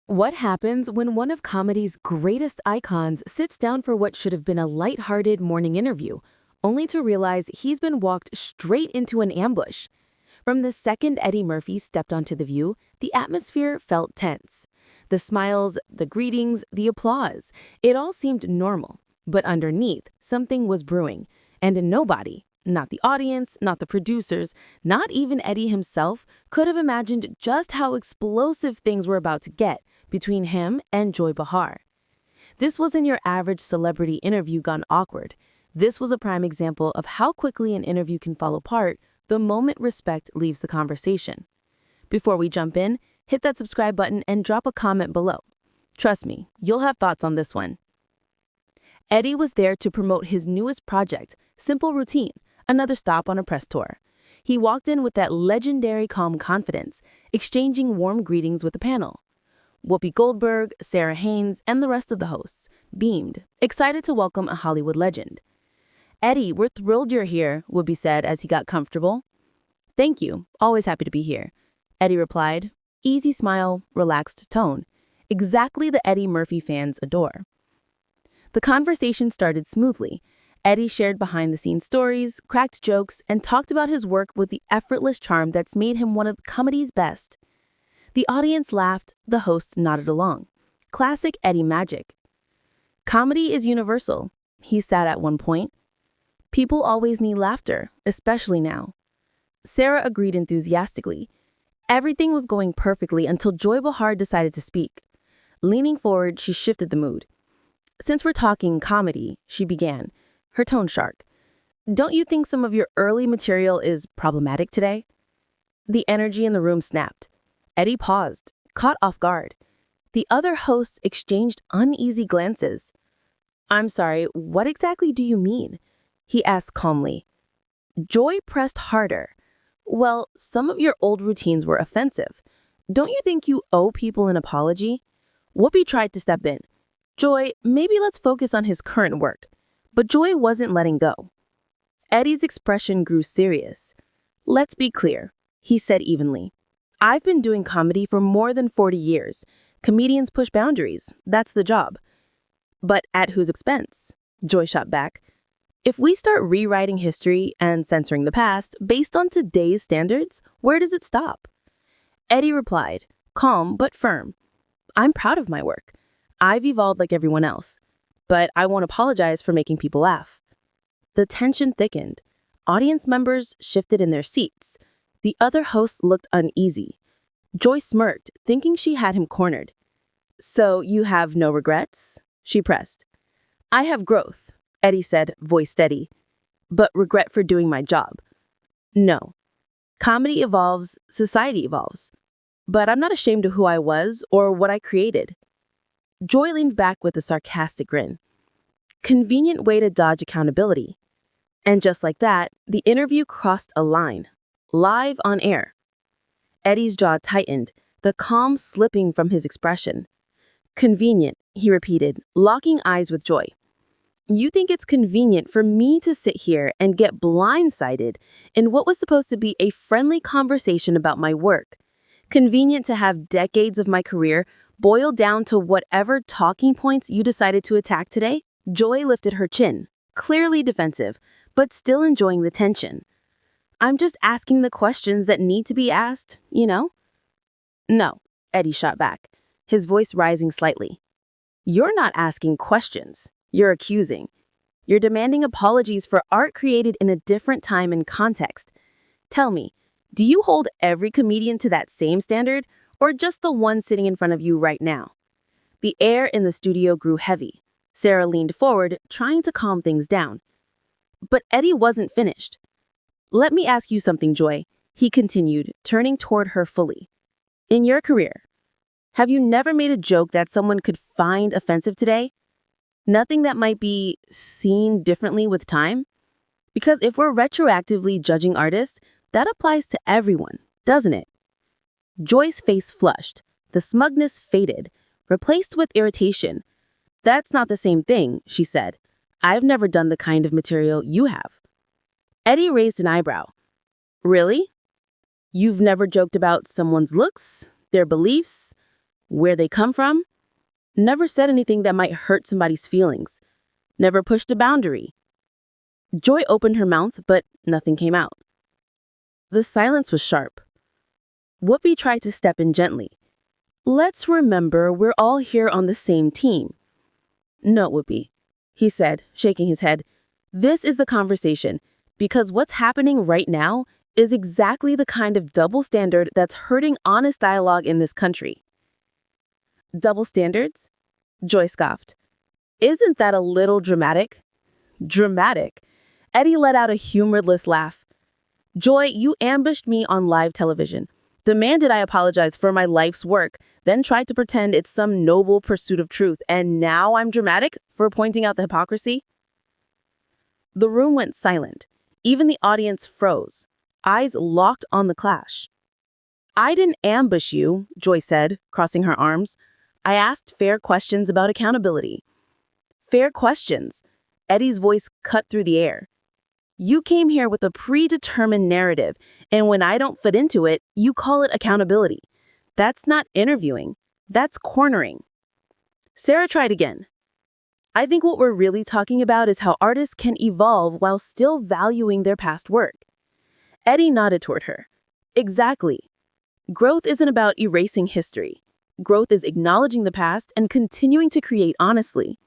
What happens when one of comedy's greatest icons sits down for what should have been a lighthearted morning interview, only to realize he's been walked straight into an ambush? From the second Eddie Murphy stepped onto The View, the atmosphere felt tense. The smiles, the greetings, the applause, it all seemed normal. But underneath, something was brewing, and nobody, not the audience, not the producers, not even Eddie himself, could have imagined just how explosive things were about to get between him and Joy Behar. This wasn't your average celebrity interview gone awkward. This was a prime example of how quickly an interview can fall apart the moment respect leaves the conversation. Before we jump in, hit that subscribe button and drop a comment below. Trust me, you'll have thoughts on this one. Eddie was there to promote his newest project, Simple Routine, another stop on a press tour. He walked in with that legendary calm confidence, exchanging warm greetings with the panel. Whoopi Goldberg, Sarah Haynes, and the rest of the hosts beamed, excited to welcome a Hollywood legend. "Eddie, we're thrilled you're here," Whoopi said as he got comfortable. "Thank you, always happy to be here," Eddie replied. Easy smile, relaxed tone. Exactly the Eddie Murphy fans adore. The conversation started smoothly. Eddie shared behind-the-scenes stories, cracked jokes, and talked about his work with the effortless charm that's made him one of comedy's best. The audience laughed, the host nodded along. Classic Eddie magic. "Comedy is universal," he said at one point. "People always need laughter, especially now." Sarah agreed enthusiastically. Everything was going perfectly until Joy Behar decided to speak. Leaning forward, she shifted the mood. "Since we're talking comedy," she began, her tone sharp, "don't you think some of your early material is problematic today?" The energy in the room snapped. Eddie paused, caught off guard. The other hosts exchanged uneasy glances. "I'm sorry, what exactly do you mean?" he asked calmly. Joy pressed harder. "Well, some of your old routines were offensive. Don't you think you owe people an apology?" Whoopi tried to step in. "Joy, maybe let's focus on his current work." But Joy wasn't letting go. Eddie's expression grew serious. "Let's be clear," he said evenly. "I've been doing comedy for more than 40 years. Comedians push boundaries. That's the job." "But at whose expense?" Joy shot back. "If we start rewriting history and censoring the past based on today's standards, where does it stop?" Eddie replied, calm but firm. "I'm proud of my work. I've evolved like everyone else. But I won't apologize for making people laugh." The tension thickened. Audience members shifted in their seats. The other hosts looked uneasy. Joy smirked, thinking she had him cornered. "So you have no regrets?" she pressed. "I have growth," Eddie said, voice steady. "But regret for doing my job? No. Comedy evolves, society evolves. But I'm not ashamed of who I was or what I created." Joy leaned back with a sarcastic grin. Convenient way to dodge accountability. And just like that, the interview crossed a line. Live on air. Eddie's jaw tightened, the calm slipping from his expression. "Convenient," he repeated, locking eyes with Joy. "You think it's convenient for me to sit here and get blindsided in what was supposed to be a friendly conversation about my work? Convenient to have decades of my career boil down to whatever talking points you decided to attack today?" Joy lifted her chin, clearly defensive, but still enjoying the tension. "I'm just asking the questions that need to be asked, you know?" "No," Eddie shot back, his voice rising slightly. "You're not asking questions. You're accusing. You're demanding apologies for art created in a different time and context. Tell me, do you hold every comedian to that same standard, or just the one sitting in front of you right now?" The air in the studio grew heavy. Sarah leaned forward, trying to calm things down. But Eddie wasn't finished. "Let me ask you something, Joy," he continued, turning toward her fully. "In your career, have you never made a joke that someone could find offensive today? Nothing that might be seen differently with time? Because if we're retroactively judging artists, that applies to everyone, doesn't it?" Joy's face flushed. The smugness faded, replaced with irritation. "That's not the same thing," she said. "I've never done the kind of material you have." Eddie raised an eyebrow. "Really? You've never joked about someone's looks, their beliefs, Where they come from? Never said anything that might hurt somebody's feelings. Never pushed a boundary. Joy opened her mouth, but nothing came out. The silence was sharp. Whoopi tried to step in gently. Let's remember we're all here on the same team. No, Whoopi, he said, shaking his head. This is the conversation, because what's happening right now is exactly the kind of double standard that's hurting honest dialogue in this country. Double standards? Joy scoffed. Isn't that a little dramatic? Dramatic? Eddie let out a humorless laugh. Joy, you ambushed me on live television, demanded I apologize for my life's work, then tried to pretend it's some noble pursuit of truth, and now I'm dramatic for pointing out the hypocrisy? The room went silent. Even the audience froze, eyes locked on the clash. I didn't ambush you, Joy said, crossing her arms. I asked fair questions about accountability. Fair questions. Eddie's voice cut through the air. You came here with a predetermined narrative, and when I don't fit into it, you call it accountability. That's not interviewing. That's cornering. Sarah tried again. I think what we're really talking about is how artists can evolve while still valuing their past work. Eddie nodded toward her. Exactly. Growth isn't about erasing history. Growth is acknowledging the past and continuing to create honestly.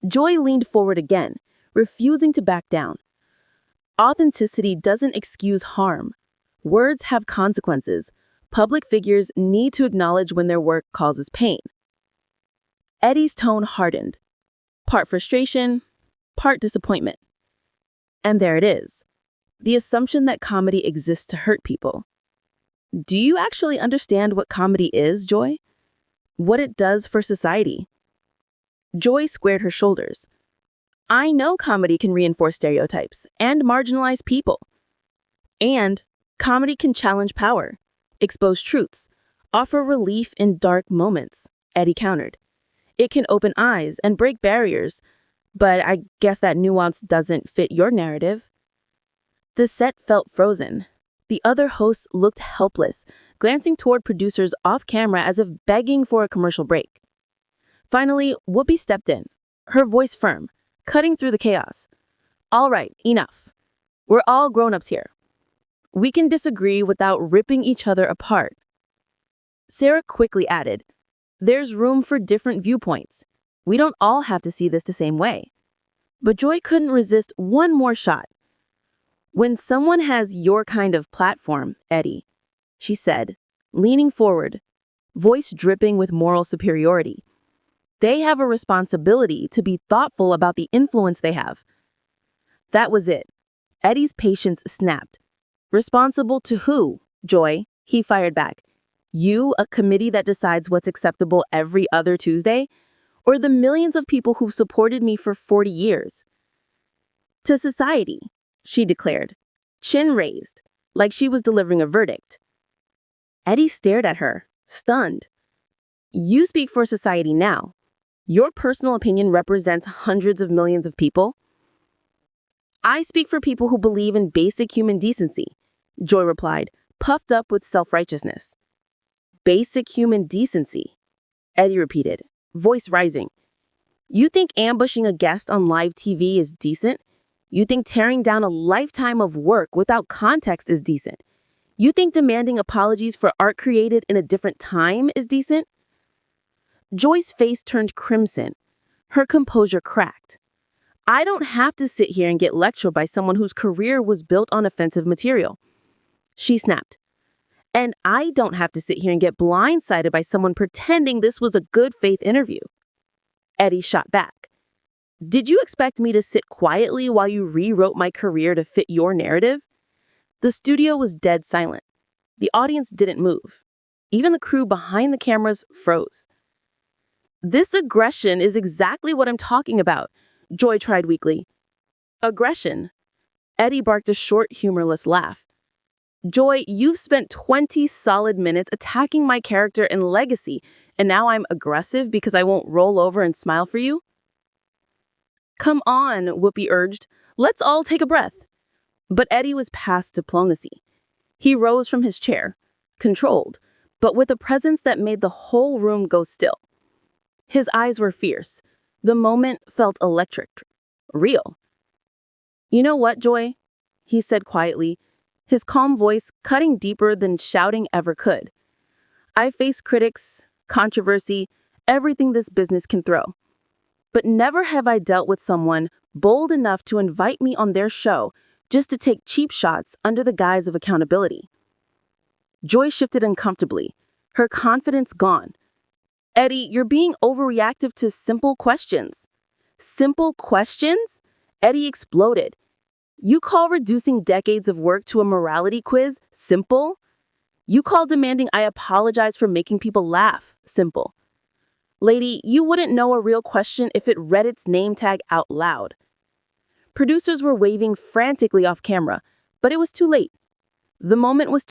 Joy leaned forward again, refusing to back down. Authenticity doesn't excuse harm. Words have consequences. Public figures need to acknowledge when their work causes pain. Eddie's tone hardened. Part frustration, part disappointment. And there it is. The assumption that comedy exists to hurt people. Do you actually understand what comedy is, Joy? What it does for society? Joy squared her shoulders. I know comedy can reinforce stereotypes and marginalize people. And comedy can challenge power, expose truths, offer relief in dark moments, Eddie countered. It can open eyes and break barriers, but I guess that nuance doesn't fit your narrative. The set felt frozen. The other hosts looked helpless, glancing toward producers off camera as if begging for a commercial break. Finally, Whoopi stepped in, her voice firm, cutting through the chaos. All right, enough. We're all grown-ups here. We can disagree without ripping each other apart. Sarah quickly added, there's room for different viewpoints. We don't all have to see this the same way. But Joy couldn't resist one more shot. When someone has your kind of platform, Eddie, she said, leaning forward, voice dripping with moral superiority, they have a responsibility to be thoughtful about the influence they have. That was it. Eddie's patience snapped. Responsible to who, Joy? He fired back. You, a committee that decides what's acceptable every other Tuesday? Or the millions of people who've supported me for 40 years? To society, she declared, chin raised, like she was delivering a verdict. Eddie stared at her, stunned. You speak for society now. Your personal opinion represents hundreds of millions of people. I speak for people who believe in basic human decency, Joy replied, puffed up with self-righteousness. Basic human decency, Eddie repeated, voice rising. You think ambushing a guest on live TV is decent? You think tearing down a lifetime of work without context is decent? You think demanding apologies for art created in a different time is decent? Joy's face turned crimson. Her composure cracked. I don't have to sit here and get lectured by someone whose career was built on offensive material. She snapped. And I don't have to sit here and get blindsided by someone pretending this was a good faith interview. Eddie shot back. Did you expect me to sit quietly while you rewrote my career to fit your narrative? The studio was dead silent. The audience didn't move. Even the crew behind the cameras froze. This aggression is exactly what I'm talking about, Joy tried weakly. Aggression. Eddie barked a short, humorless laugh. Joy, you've spent 20 solid minutes attacking my character and legacy, and now I'm aggressive because I won't roll over and smile for you? Come on, Whoopi urged. Let's all take a breath. But Eddie was past diplomacy. He rose from his chair, controlled, but with a presence that made the whole room go still. His eyes were fierce. The moment felt electric, real. "You know what, Joy?" he said quietly, his calm voice cutting deeper than shouting ever could. "I face critics, controversy, everything this business can throw. But never have I dealt with someone bold enough to invite me on their show just to take cheap shots under the guise of accountability." Joy shifted uncomfortably, her confidence gone. "Eddie, you're being overreactive to simple questions." "Simple questions?" Eddie exploded. "You call reducing decades of work to a morality quiz simple? You call demanding I apologize for making people laugh simple? Lady, you wouldn't know a real question if it read its name tag out loud." Producers were waving frantically off camera, but it was too late. The moment was